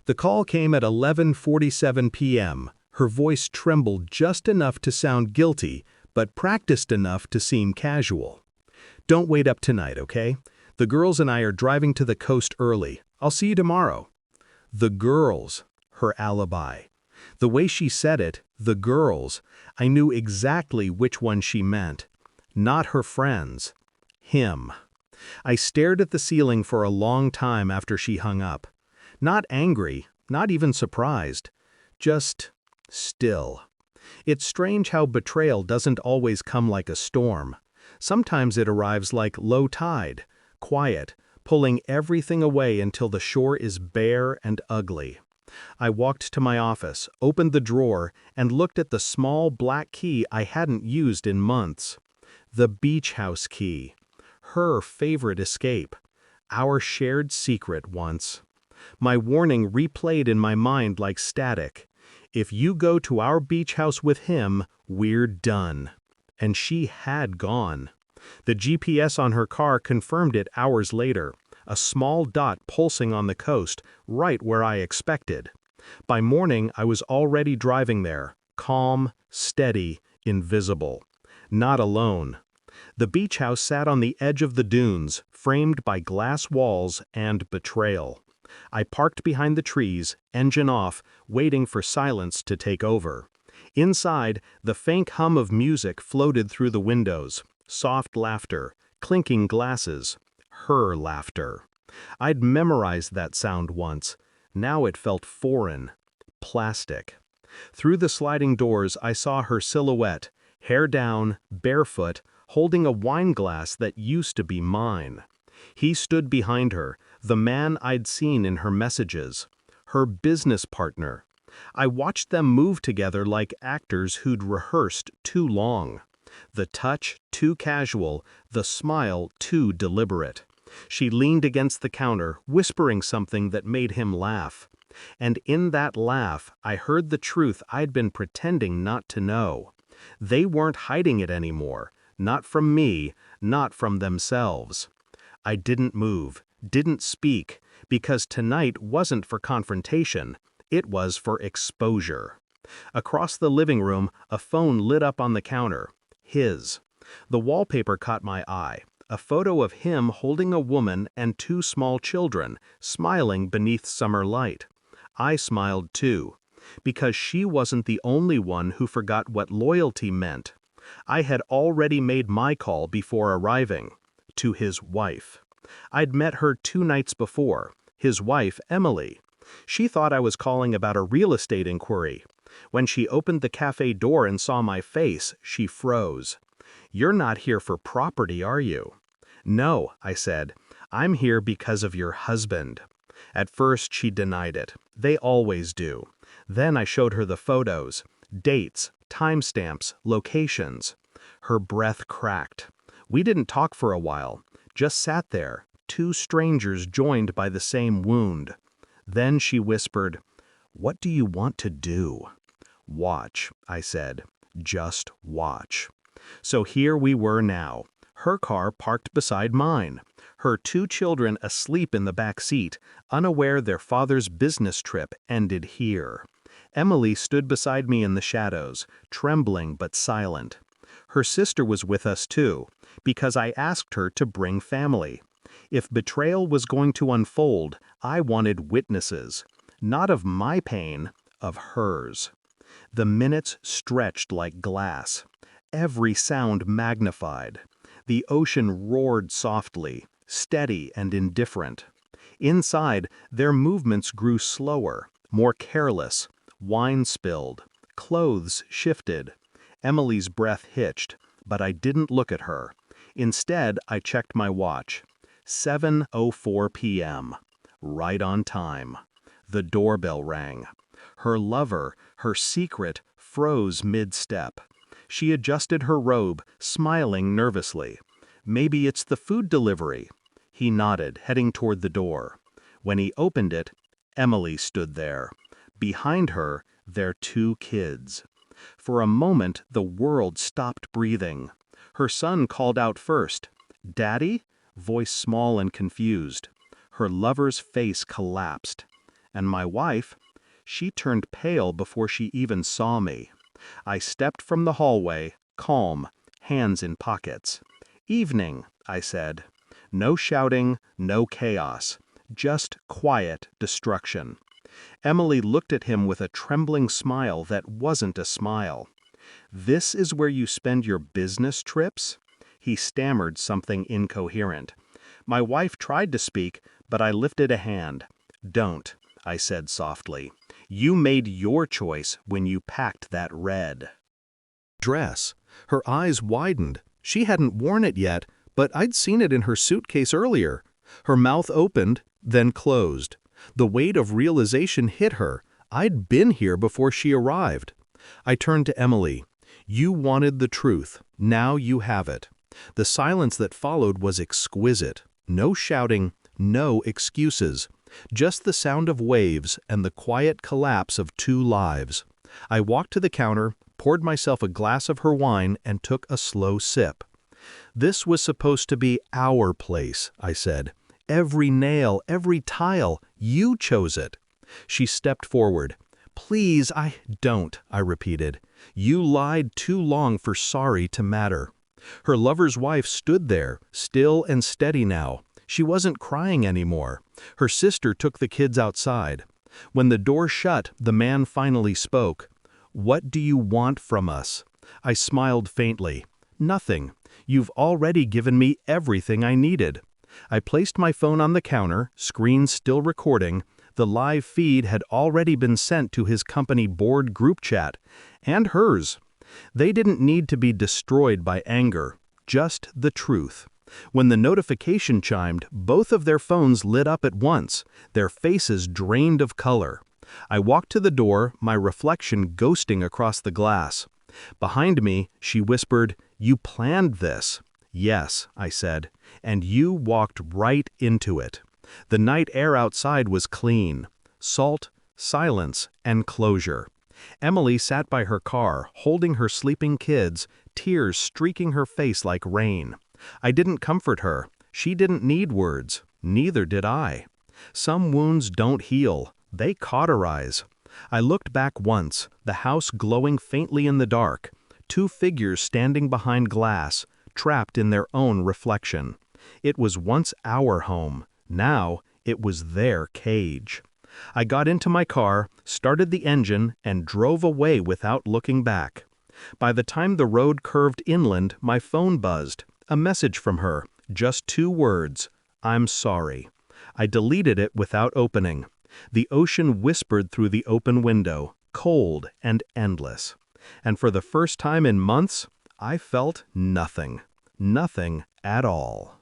The call came at 11:47 p.m. Her voice trembled just enough to sound guilty, but practiced enough to seem casual. "Don't wait up tonight, okay? The girls and I are driving to the coast early. I'll see you tomorrow." The girls, her alibi. The way she said it, the girls, I knew exactly which one she meant. Not her friends. Him. I stared at the ceiling for a long time after she hung up. Not angry, not even surprised. Just still. It's strange how betrayal doesn't always come like a storm. Sometimes it arrives like low tide, quiet, pulling everything away until the shore is bare and ugly. I walked to my office, opened the drawer, and looked at the small black key I hadn't used in months. The beach house key. Her favorite escape. Our shared secret once. My warning replayed in my mind like static. If you go to our beach house with him, we're done. And she had gone. The GPS on her car confirmed it hours later, a small dot pulsing on the coast, right where I expected. By morning, I was already driving there, calm, steady, invisible. Not alone. The beach house sat on the edge of the dunes, framed by glass walls and betrayal. I parked behind the trees, engine off, waiting for silence to take over. Inside, the faint hum of music floated through the windows, soft laughter, clinking glasses, her laughter. I'd memorized that sound once. Now it felt foreign, plastic. Through the sliding doors, I saw her silhouette, hair down, barefoot, holding a wine glass that used to be mine. He stood behind her, the man I'd seen in her messages, her business partner. I watched them move together like actors who'd rehearsed too long. The touch too casual, the smile too deliberate. She leaned against the counter, whispering something that made him laugh. And in that laugh, I heard the truth I'd been pretending not to know. They weren't hiding it anymore, not from me, not from themselves. I didn't move, didn't speak, because tonight wasn't for confrontation, it was for exposure. Across the living room, a phone lit up on the counter. His. The wallpaper caught my eye, a photo of him holding a woman and two small children, smiling beneath summer light. I smiled too, because she wasn't the only one who forgot what loyalty meant. I had already made my call before arriving. To his wife. I'd met her 2 nights before, his wife, Emily. She thought I was calling about a real estate inquiry. When she opened the cafe door and saw my face, she froze. "You're not here for property, are you?" "No," I said. "I'm here because of your husband." At first she denied it. They always do. Then I showed her the photos, dates, timestamps, locations. Her breath cracked. We didn't talk for a while, just sat there, 2 strangers joined by the same wound. Then she whispered, "What do you want to do?" "Watch," I said. "Just watch." So here we were now, her car parked beside mine, her 2 children asleep in the back seat, unaware their father's business trip ended here. Emily stood beside me in the shadows, trembling but silent. Her sister was with us too, because I asked her to bring family. If betrayal was going to unfold, I wanted witnesses, not of my pain, of hers. The minutes stretched like glass, every sound magnified. The ocean roared softly, steady and indifferent. Inside, their movements grew slower, more careless. Wine spilled, clothes shifted. Emily's breath hitched, but I didn't look at her. Instead, I checked my watch. 7:04 p.m. Right on time. The doorbell rang. Her lover, her secret, froze mid-step. She adjusted her robe, smiling nervously. "Maybe it's the food delivery." He nodded, heading toward the door. When he opened it, Emily stood there. Behind her, their 2 kids. For a moment, the world stopped breathing. Her son called out first, "Daddy?" Voice small and confused. Her lover's face collapsed. And my wife, she turned pale before she even saw me. I stepped from the hallway, calm, hands in pockets. "Evening," I said. No shouting, no chaos, just quiet destruction. Emily looked at him with a trembling smile that wasn't a smile. "This is where you spend your business trips?" He stammered something incoherent. My wife tried to speak, but I lifted a hand. "Don't," I said softly. "You made your choice when you packed that red dress." Her eyes widened. She hadn't worn it yet, but I'd seen it in her suitcase earlier. Her mouth opened, then closed. The weight of realization hit her. I'd been here before she arrived. I turned to Emily. "You wanted the truth. Now you have it." The silence that followed was exquisite. No shouting, no excuses. Just the sound of waves and the quiet collapse of two lives. I walked to the counter, poured myself a glass of her wine, and took a slow sip. "This was supposed to be our place," I said. "Every nail, every tile, you chose it." She stepped forward. "Please, don't," I repeated. "You lied too long for sorry to matter." Her lover's wife stood there, still and steady now. She wasn't crying anymore. Her sister took the kids outside. When the door shut, the man finally spoke. "What do you want from us?" I smiled faintly. "Nothing. You've already given me everything I needed." I placed my phone on the counter, screen still recording. The live feed had already been sent to his company board group chat, and hers. They didn't need to be destroyed by anger, just the truth. When the notification chimed, both of their phones lit up at once, their faces drained of color. I walked to the door, my reflection ghosting across the glass. Behind me, she whispered, "You planned this." "Yes," I said, "and you walked right into it." The night air outside was clean. Salt, silence, and closure. Emily sat by her car, holding her sleeping kids, tears streaking her face like rain. I didn't comfort her. She didn't need words. Neither did I. Some wounds don't heal. They cauterize. I looked back once, the house glowing faintly in the dark. Two figures standing behind glass, trapped in their own reflection. It was once our home. Now it was their cage. I got into my car, started the engine, and drove away without looking back. By the time the road curved inland, my phone buzzed. A message from her, just 2 words, "I'm sorry." I deleted it without opening. The ocean whispered through the open window, cold and endless. And for the first time in months, I felt nothing. Nothing at all.